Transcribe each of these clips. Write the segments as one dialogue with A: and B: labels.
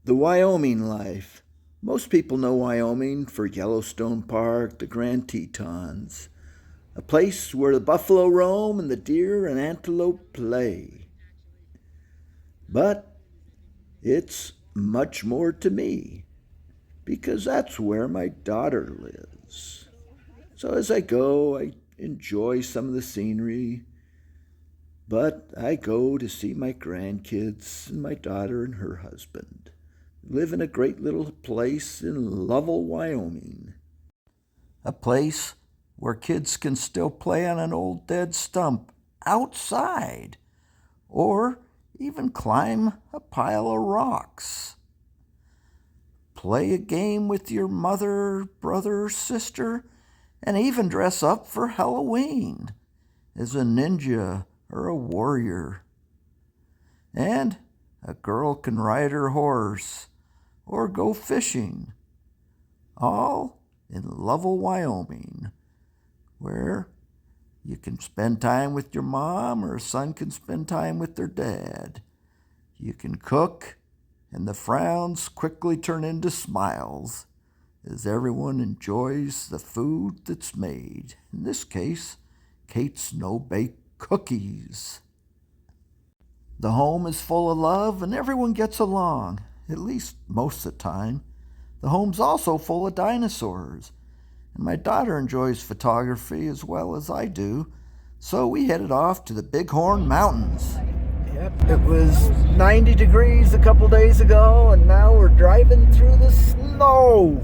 A: The Wyoming Life. Most people know Wyoming for Yellowstone Park, the Grand Tetons, a place where the buffalo roam and the deer and antelope play. But it's much more to me, because that's where my daughter lives. So as I go, I enjoy some of the scenery, but I go to see my grandkids and my daughter and her husband live in a great little place in Lovell, Wyoming. A place where kids can still play on an old dead stump outside, or even climb a pile of rocks. Play a game with your mother, brother, sister, and even dress up for Halloween as a ninja or a warrior. And a girl can ride her horse or go fishing, all in Lovell, Wyoming, where you can spend time with your mom or a son can spend time with their dad. You can cook, and the frowns quickly turn into smiles as everyone enjoys the food that's made. In this case, Kate's snow-baked cookies. The home is full of love and everyone gets along, at least most of the time. The home's also full of dinosaurs, and my daughter enjoys photography as well as I do, so we headed off to the Bighorn Mountains. Yep, it was 90 degrees a couple days ago, and now we're driving through the snow.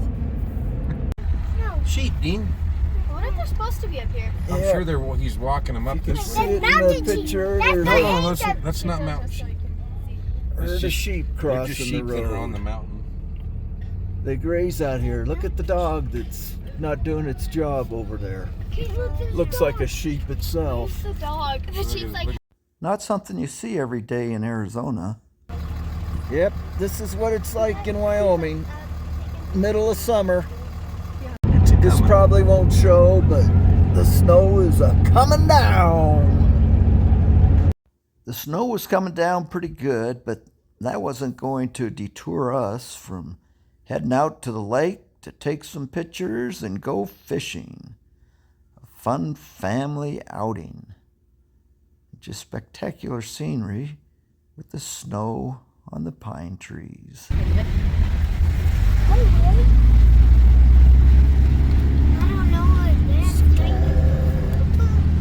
B: Sheep, Dean.
C: What if they're supposed to be up here?
B: I'm sure he's walking them up this
A: See
B: way.
A: it in the picture.
B: No, that's not mountain sheep.
A: There's a sheep
B: They're just
A: crossing
B: sheep
A: the
B: that are on
A: road.
B: the mountain.
A: They graze out here. Look at the dog that's not doing its job over there. Looks like a sheep itself.
C: The dog. The sheep's like.
A: Not something you see every day in Arizona. Yep, this is what it's like in Wyoming. Middle of summer. This probably won't show, but the snow is coming down. The snow was coming down pretty good, but that wasn't going to deter us from heading out to the lake to take some pictures and go fishing. A fun family outing. Just spectacular scenery with the snow on the pine trees.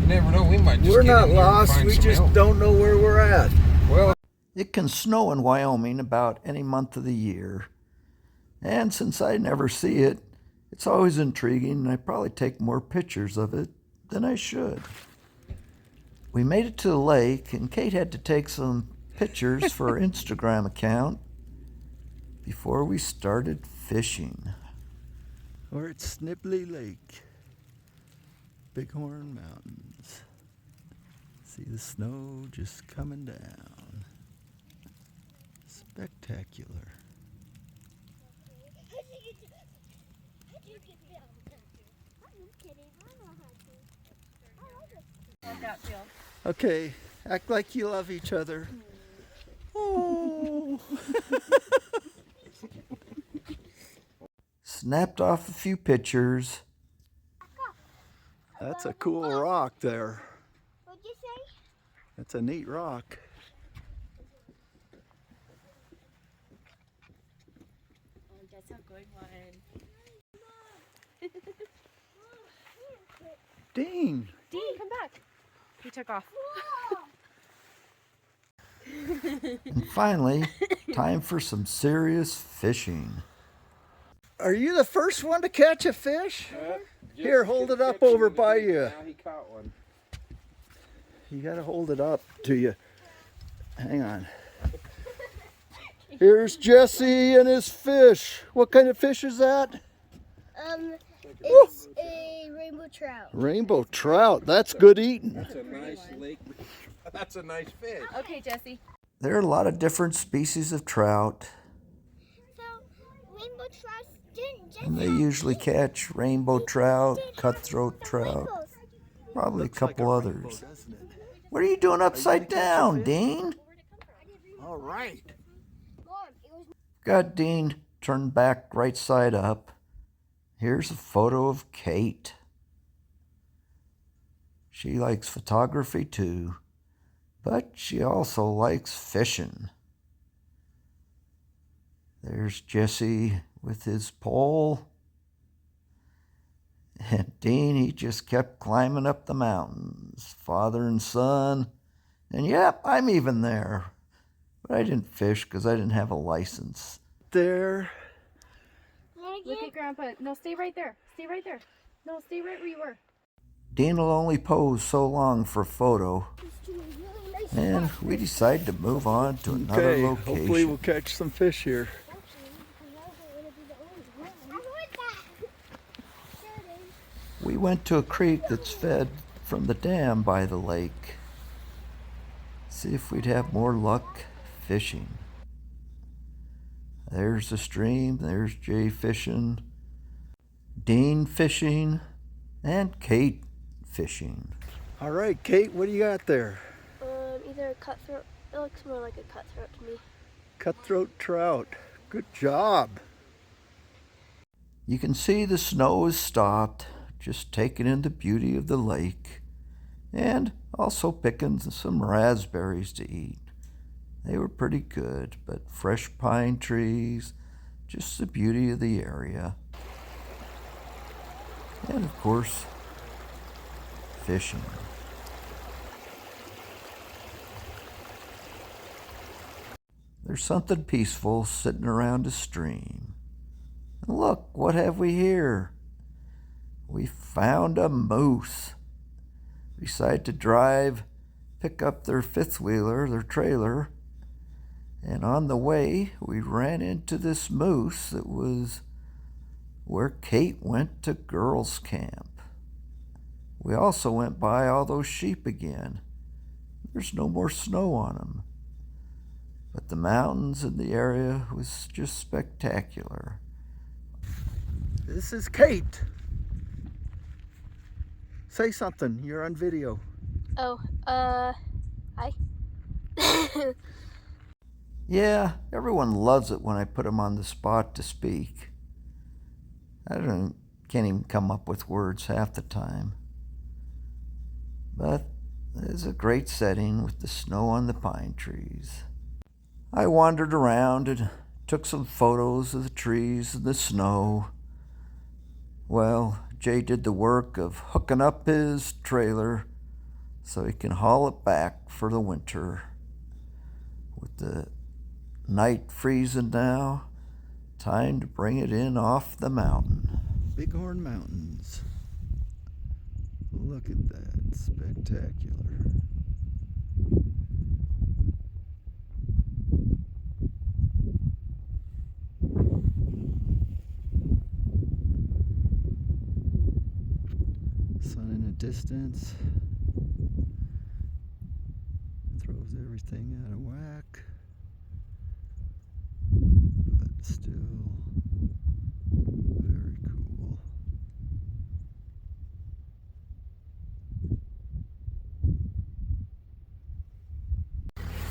B: You never know, we might just
A: We're
B: get
A: not
B: in here and
A: lost,
B: find
A: we
B: some
A: just
B: elk.
A: don't know where we're at.
B: Well,
A: It can snow in Wyoming about any month of the year. And since I never see it, it's always intriguing, and I probably take more pictures of it than I should. We made it to the lake, and Kate had to take some pictures for her Instagram account before we started fishing. We're at Snibbly Lake, Bighorn Mountains. See the snow just coming down. Spectacular. Okay, act like you love each other. Oh. Snapped off a few pictures. That's a cool rock there.
C: What'd you say?
A: That's a neat rock.
C: Oh, that's a good one.
A: Dean.
C: Dean, come back. He took off.
A: And finally, time for some serious fishing. Are you the first one to catch a fish? Here, hold it up over by you.
B: Now he caught one.
A: You gotta hold it up to you. Hang on. Here's Jesse and his fish. What kind of fish is that?
C: It's a rainbow trout.
A: Rainbow trout. That's good eating.
B: That's a nice lake. That's a nice fish.
C: Okay, Jesse.
A: There are a lot of different species of trout,
C: So, rainbow trout didn't just
A: and they usually catch rainbow trout, cutthroat trout, probably a couple others. What are you doing upside down, Dean?
B: All right.
A: Got Dean turned back right side up. Here's a photo of Kate. She likes photography too, but she also likes fishing. There's Jesse with his pole. And Dean, he just kept climbing up the mountains, father and son. And yep, I'm even there. But I didn't fish because I didn't have a license. There.
C: Look at Grandpa. No, stay right there. Stay right there. No, stay right where you were.
A: Dean will only pose so long for a photo. And we decided to move on to another location.
D: Hopefully we'll catch some fish here.
A: We went to a creek that's fed from the dam by the lake. See if we'd have more luck fishing. There's the stream, there's Jay fishing, Dean fishing, and Kate fishing.
D: All right, Kate, what do you got there?
C: Either a cutthroat. It looks more like a cutthroat to me.
D: Cutthroat trout. Good job.
A: You can see the snow has stopped, just taking in the beauty of the lake, and also picking some raspberries to eat. They were pretty good, but fresh pine trees, just the beauty of the area. And of course, fishing. There's something peaceful sitting around a stream. And look, what have we here? We found a moose. We decided to pick up their fifth wheeler, their trailer, and on the way we ran into this moose that was where Kate went to girls' camp. We also went by all those sheep again. There's no more snow on them. But the mountains in the area was just spectacular.
D: This is Kate. Say something, you're on video.
C: Oh, hi.
A: Yeah, everyone loves it when I put them on the spot to speak. Can't even come up with words half the time. But it's a great setting with the snow on the pine trees. I wandered around and took some photos of the trees and the snow. Well, Jay did the work of hooking up his trailer so he can haul it back for the winter. With the night freezing now, time to bring it in off the mountain. Bighorn Mountains. Look at that, spectacular. Sun in the distance throws everything out of whack, but still very cool.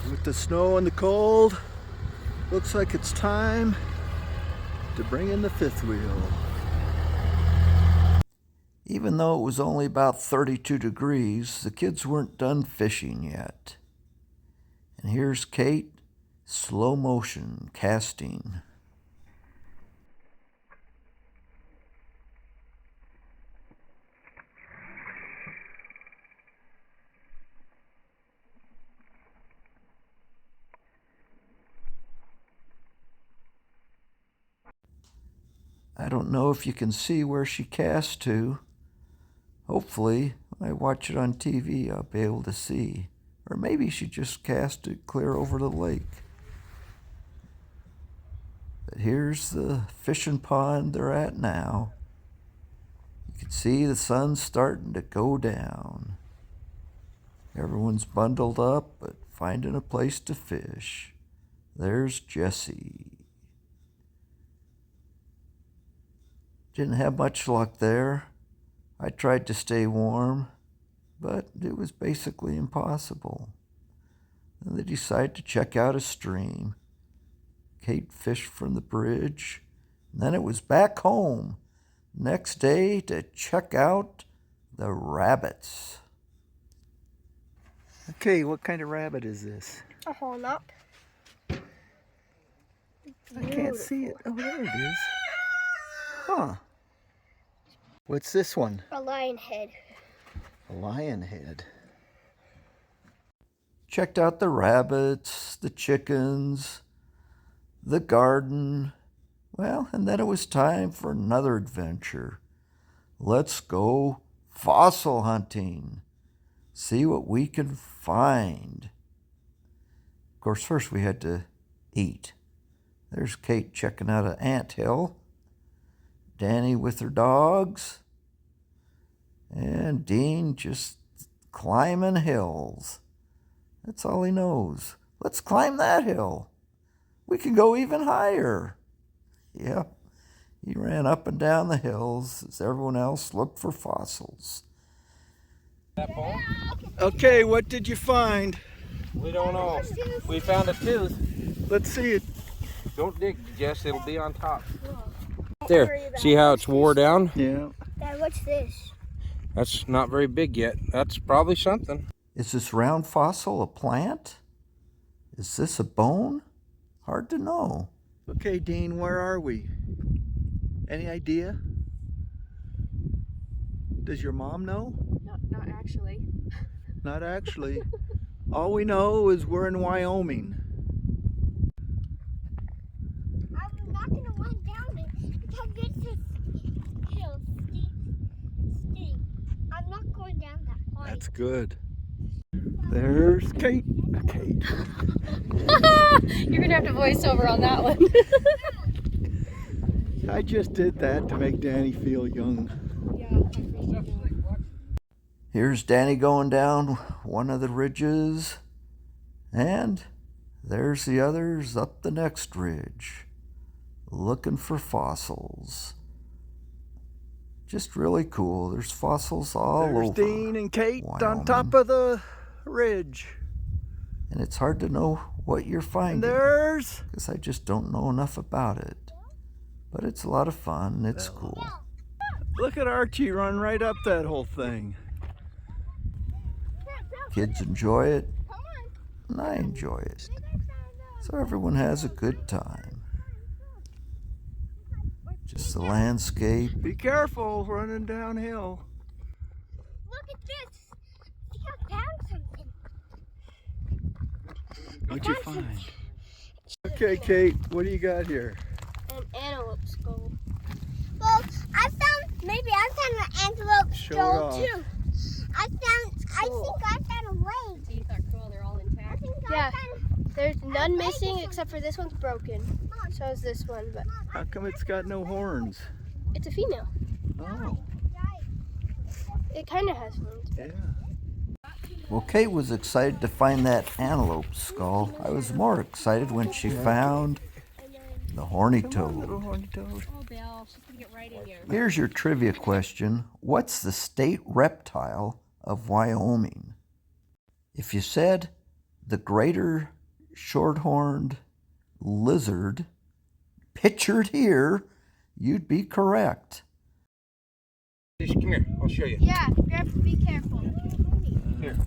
A: With the snow and the cold, looks like it's time to bring in the fifth wheel. Even though it was only about 32 degrees, the kids weren't done fishing yet. And here's Kate, slow motion casting. I don't know if you can see where she cast to. Hopefully, when I watch it on TV, I'll be able to see. Or maybe she just cast it clear over the lake. But here's the fishing pond they're at now. You can see the sun's starting to go down. Everyone's bundled up, but finding a place to fish. There's Jesse. Didn't have much luck there. I tried to stay warm, but it was basically impossible. Then they decided to check out a stream. Kate fished from the bridge. And then it was back home next day to check out the rabbits.
D: Okay, what kind of rabbit is this?
E: A horn up.
D: I can't see it. Oh, there it is. Huh. What's this one?
E: A lion head.
D: A lion head.
A: Checked out the rabbits, the chickens, the garden. Well, and then it was time for another adventure. Let's go fossil hunting. See what we can find. Of course, first we had to eat. There's Kate checking out an anthill. Danny with her dogs. And Dean just climbing hills. That's all he knows. Let's climb that hill. We can go even higher. Yep. He ran up and down the hills as everyone else looked for fossils.
D: Okay, what did you find?
B: We don't know. We found a tooth.
D: Let's see it.
B: Don't dig, Jess. It'll be on top. There. See how it's wore down?
D: Yeah.
E: Dad, what's this?
B: That's not very big yet. That's probably something.
A: Is this round fossil a plant? Is this a bone? Hard to know.
D: Okay, Dean, where are we? Any idea? Does your mom know?
C: No, not actually.
D: Not actually. All we know is we're in Wyoming.
E: I'm not going to run down it because it's a hill, steep. I'm not going down that high.
D: That's good. There's Kate. Kate.
C: You're gonna have to voice over on that one.
D: I just did that to make Danny feel young.
A: Here's Danny going down one of the ridges, and there's the others up the next ridge, looking for fossils. Just really cool. There's fossils all
D: There's
A: over
D: Dean and Kate
A: Wyoming.
D: on top of the ridge.
A: And it's hard to know what you're
D: And
A: finding
D: there's...
A: because I just don't know enough about it. But it's a lot of fun and it's cool.
D: Look at Archie run right up that whole thing.
A: Kids enjoy it, and I enjoy it. So everyone has a good time. Just the landscape.
D: Be careful running downhill.
E: Look at this. I think I found something.
D: What'd you find? Okay, Kate, what do you got here?
E: An antelope skull. Well, maybe I found an antelope
D: Show
E: skull
D: it off.
E: too. I think I found a leg.
C: Teeth are cool, they're all intact.
E: Yeah.
C: There's none missing except for this one's broken. So is this one, but
D: How come it's got no horns?
C: it's a female.
D: Oh,
C: It kind of has horns.
D: yeah.
A: Well, Kate was excited to find that antelope skull. I was more excited when she found the horny toad.
D: Little horny toad.
C: Oh, Bill, she's gonna get right in here.
A: Here's your trivia question. What's the state reptile of Wyoming? If you said the greater short-horned lizard pictured here, you'd be correct.
B: Just come here. I'll show you.
C: Yeah, be careful.
B: Here.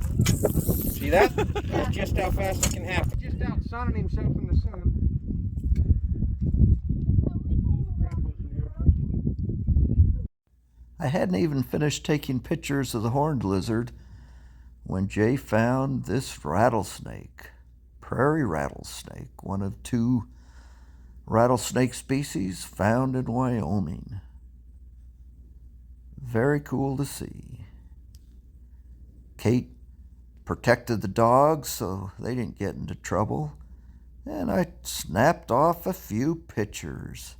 B: See that? That's just how fast it can happen. Just out sunning himself in the sun.
A: I hadn't even finished taking pictures of the horned lizard when Jay found this rattlesnake, prairie rattlesnake, one of 2 rattlesnake species found in Wyoming. Very cool to see. Kate protected the dogs so they didn't get into trouble, and I snapped off a few pictures.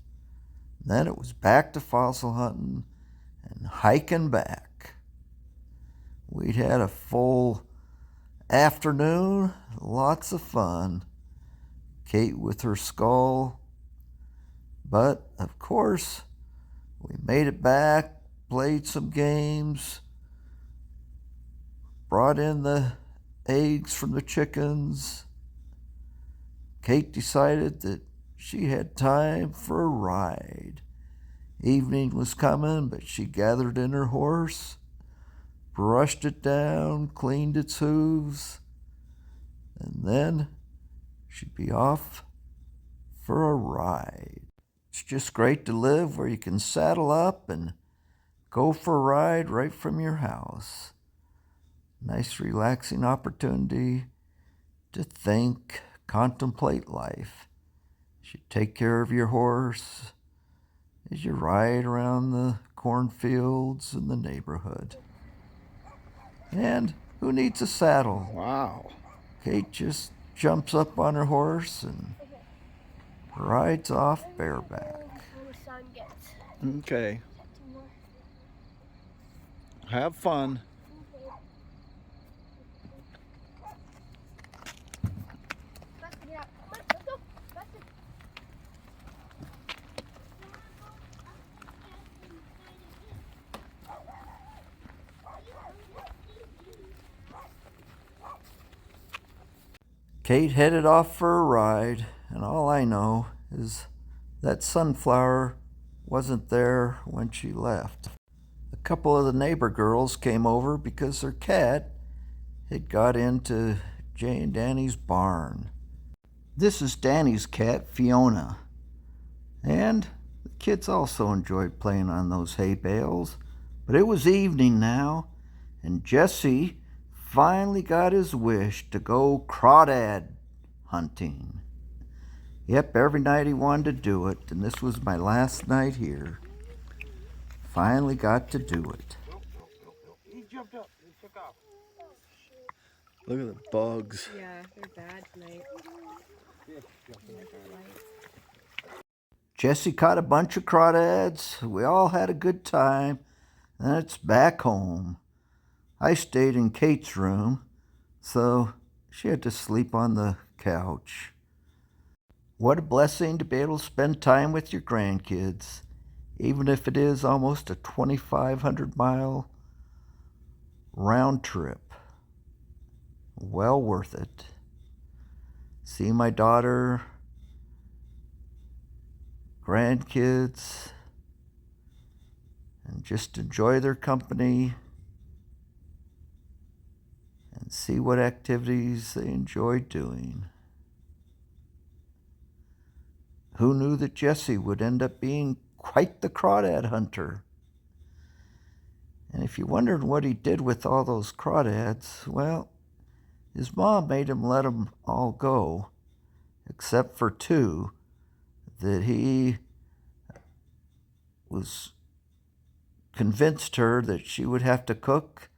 A: Then it was back to fossil hunting and hiking back. We'd had a full afternoon, lots of fun. Kate with her skull. But, of course, we made it back, played some games, brought in the eggs from the chickens. Kate decided that she had time for a ride. Evening was coming, but she gathered in her horse, brushed it down, cleaned its hooves, and then she'd be off for a ride. It's just great to live where you can saddle up and go for a ride right from your house. Nice relaxing opportunity to think, contemplate life. You should take care of your horse as you ride around the cornfields in the neighborhood. And who needs a saddle?
D: Wow.
A: Kate just jumps up on her horse and rides off bareback.
E: When the sun gets
D: Okay.
E: touching more.
D: Have fun.
E: Faster, get out. Let's go. Faster.
A: Kate headed off for a ride, and all I know is that Sunflower wasn't there when she left. A couple of the neighbor girls came over because their cat had got into Jay and Danny's barn. This is Danny's cat, Fiona, and the kids also enjoyed playing on those hay bales. But it was evening now, and Jesse finally got his wish to go crawdad hunting. Yep, every night he wanted to do it, and this was my last night here. Finally got to do it.
B: He jumped up and took off.
D: Look at the bugs.
C: Yeah, they're bad tonight.
A: Jesse caught a bunch of crawdads. We all had a good time. Then it's back home. I stayed in Kate's room, so she had to sleep on the couch. What a blessing to be able to spend time with your grandkids, even if it is almost a 2,500-mile round trip. Well worth it. See my daughter, grandkids, and just enjoy their company and see what activities they enjoy doing. Who knew that Jesse would end up being quite the crawdad hunter? And if you wondered what he did with all those crawdads, well, his mom made him let them all go, except for two that he was convinced her that she would have to cook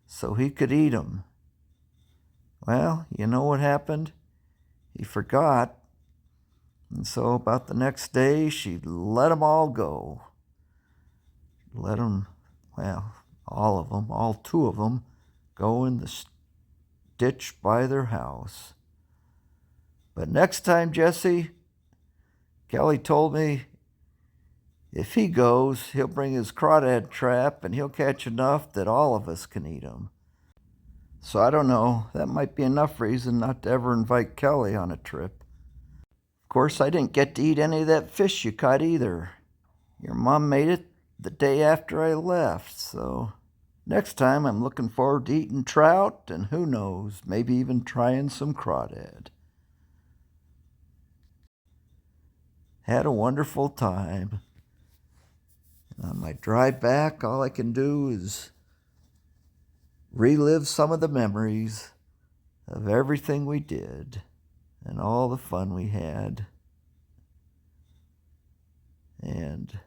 A: so he could eat them. Well, you know what happened? He forgot. And so about the next day, she let them all go. Let them, well, all of them, all two of them, go in the ditch by their house. But next time, Jesse, Kelly told me, if he goes, he'll bring his crawdad trap and he'll catch enough that all of us can eat them. So I don't know, that might be enough reason not to ever invite Kelly on a trip. Of course, I didn't get to eat any of that fish you caught either. Your mom made it the day after I left, so next time I'm looking forward to eating trout and who knows, maybe even trying some crawdad. Had a wonderful time. And on my drive back, all I can do is relive some of the memories of everything we did and all the fun we had. And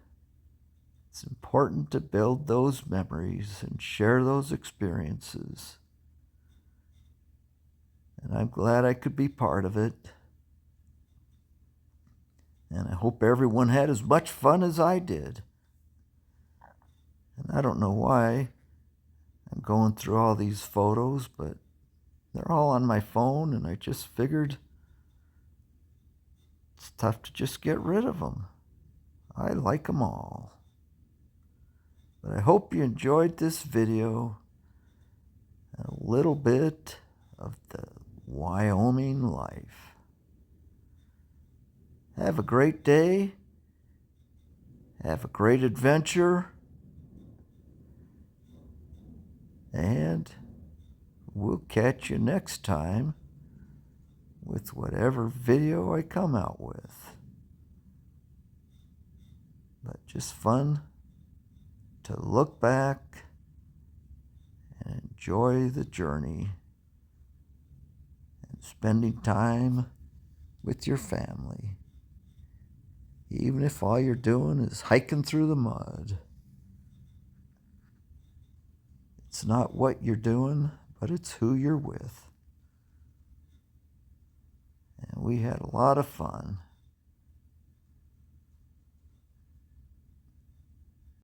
A: it's important to build those memories and share those experiences. And I'm glad I could be part of it. And I hope everyone had as much fun as I did. And I don't know why I'm going through all these photos, but they're all on my phone, and I just figured it's tough to just get rid of them. I like them all. But I hope you enjoyed this video, a little bit of the Wyoming life. Have a great day. Have a great adventure. And we'll catch you next time with whatever video I come out with. But just fun to look back and enjoy the journey and spending time with your family. Even if all you're doing is hiking through the mud. It's not what you're doing, but it's who you're with. And we had a lot of fun.